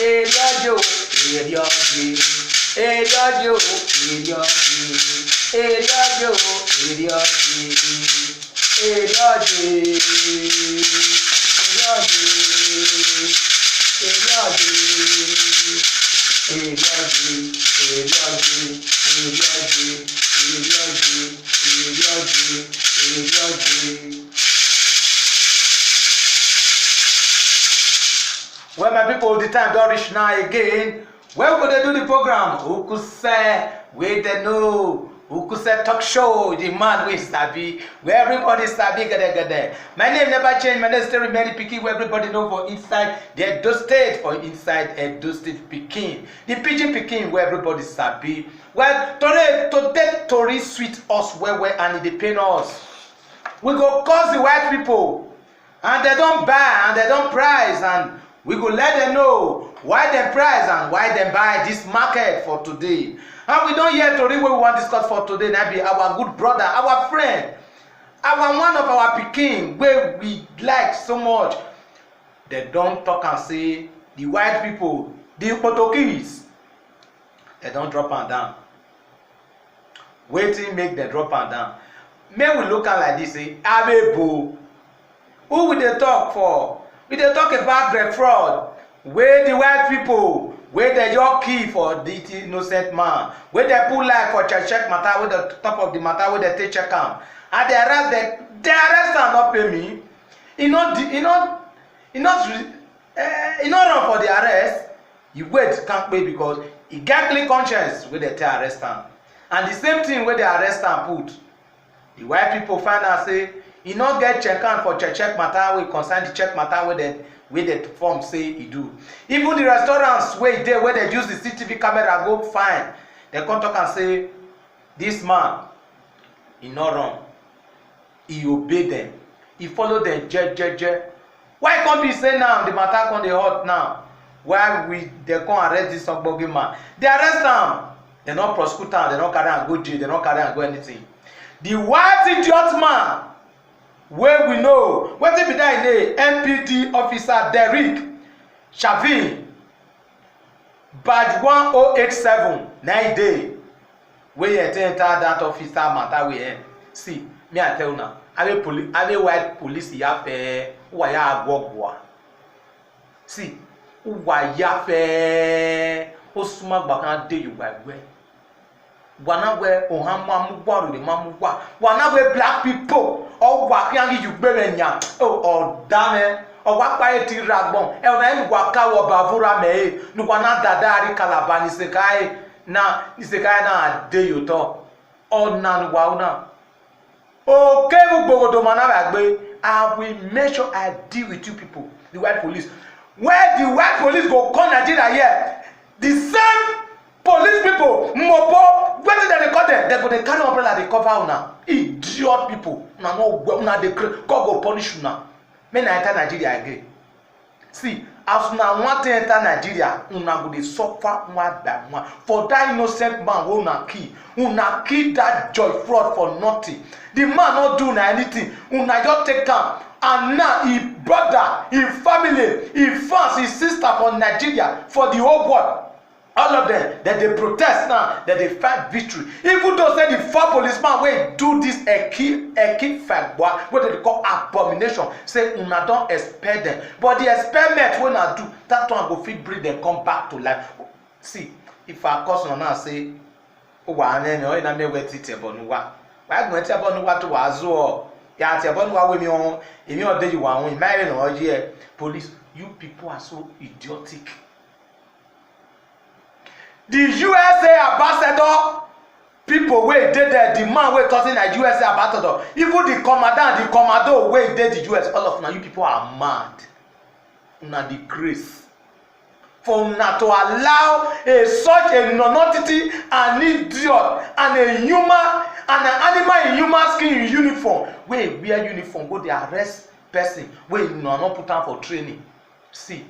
Eriojo, erioji, eriojo, erioji, eriojo, erioji, erioji, erioji, erioji, erioji, erioji, erioji. Well, my people, the time don't reach now again. Well, could they do the program? Who could say, we they know, who could say talk show, the man we sabi, where everybody sabi, get. My name never changed, my name is still Mary Pikin, where everybody know for inside the Edo State, or inside Edo State Pikin. The Pidgin Pikin, where everybody sabi. Well, today, Tori sweet us where and they pain us. We go cause the white people, and they don't buy, and they don't price, and we go let them know why dem price and why dem buy this market for today. And we don hear tori wey we wan discuss for today na be our good brother, our friend, one of our pikin wey we like so much. Dem don talk am say the white people, the Portuguese, dem don drop am down. Wetin make dem drop am down? Make we look am like this, say abebo. Who we dey talk for? We dey talk about the fraud wey the white people wey dey just kill for this innocent man, wey dey put life for check matter, wey the top of the matter wey dey take check am, and they arrest am not pay me. He not run for the arrest. He wait can't pay because he get clean conscience wey dey take arrest am. And the same thing wey dey arrest am put, the white people find out say he no get check am for check matter wey concern the check matter wey the form say he do. Even the restaurants wey dey where they use the CCTV camera go find, they come talk and say this man he no run, he obey them, he follow them je. Why come be say now the matter come dey hot now? Why they come arrest this ogbonge man? They arrest am, they no prosecute am, they no carry am go jail, they no carry am go anything. The white idiot man wey we know wetin be that name, NPD officer Derek Chauvin, badge 1087 na e dey wey enter that officer matter wey see me I tell una ave white police yafe uwa ya agwogwa. See uwa yafe osuma gbakan dey you gbagbe wanagwe ohamamugwa de mamugwa wanagwe black people o wa kiangi you gbere nya o dame o wa pa eti ragbon e ona emi gwa kawo bavura me nu na dadari kalabani sekai na de yoto ona nu wa una o ke gbogbo mana bagbe. I will make sure I deal with you people, the white police. Where the white police go come Nigeria here, the same police people mopo wetin dem dey call dem, dem go dey carry umbrella dey cover una. Idiot people, una no well, una dey God go punish una. Make na enter Nigeria again. See, as una wan to enter Nigeria, una go dey suffer one by one for that innocent man wey una kill that joy fraud for nothing. The man no do na anything, una just take am, and now his brother, his family, his fans, his sister for Nigeria, for the whole world. All of them, that they protest now, that they fight victory. Even though say the 4 policemen wey do this eki fight, what they call abomination, say una don expel them. But the experiment wey una do, that one go fit bring them come back to life. See, if I cause una say, wa anene o ina me weti tebonuwa. Why go tebonuwa to wazo? Ya tebonuwa we mi on, emi o dey you wa won, mai no oje. Police, you people are so idiotic. The USA ambassador people wey dey there, the man wey talking na USA ambassador, even the commandant, the commando wey dey the US, all of una, you people are mad. Una the grace for una to allow such a non-entity, an idiot, and a human, and an animal in human skin in uniform wey wear uniform go dey arrest person wey una no put am for training. See,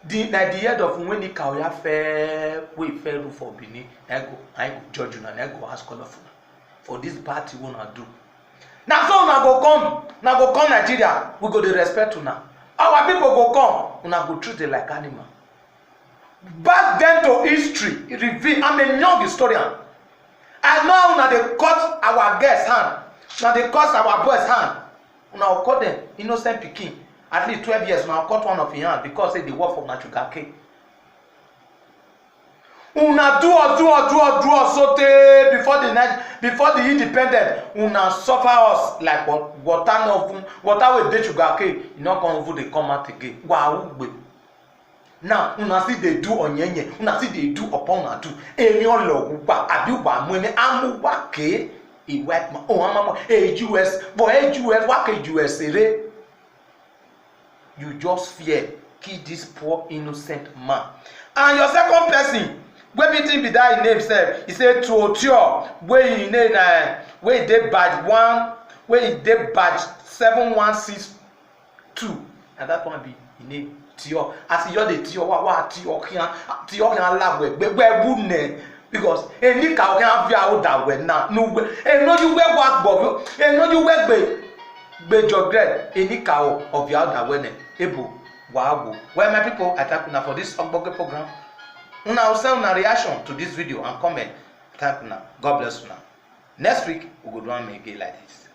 the head of when the Kauya fair we fair for Benin, I go judge you and I go ask all of you for this party we wanna do. Now so una go come Nigeria, we go dey respect una. Our people go come, una go treat them like animal. back then to history reveal. I'm a young historian. I know how una dey cut our girls hand, una dey cut our boys hand, una cut them innocent pikin at least 12 years, una cut one of im hand because say dey work for una sugar cane. Una do us so tey before the independent, una suffer us like water wey dey sugar cane, e no come even dey come out again. Wahugbe. Now una still dey do onyenye, una still dey do upon una do. Emi ologba abi wa mu emi amuwa ke e white man. Oh amamo US, but US wa ke US ere. You just fear kill this poor innocent man. And your second person wey meeting be that im name sef, he say Tuotio wey im name wey dey badge 1, wey dey badge 7162, and that one be im name Tio. As you dey Tio wa Tio kan lagwe gbegbe bu ne, because eni ka o kan fi awo da we na no we enoju we wa gbo enoju we gbe jogred eni ka o of ya da we ne ebo wa agbo. Well, my people, I thank una for this Ogboge program. Una will send una reaction to this video and comment. Thank una. God bless una. Next week we go do one again like this.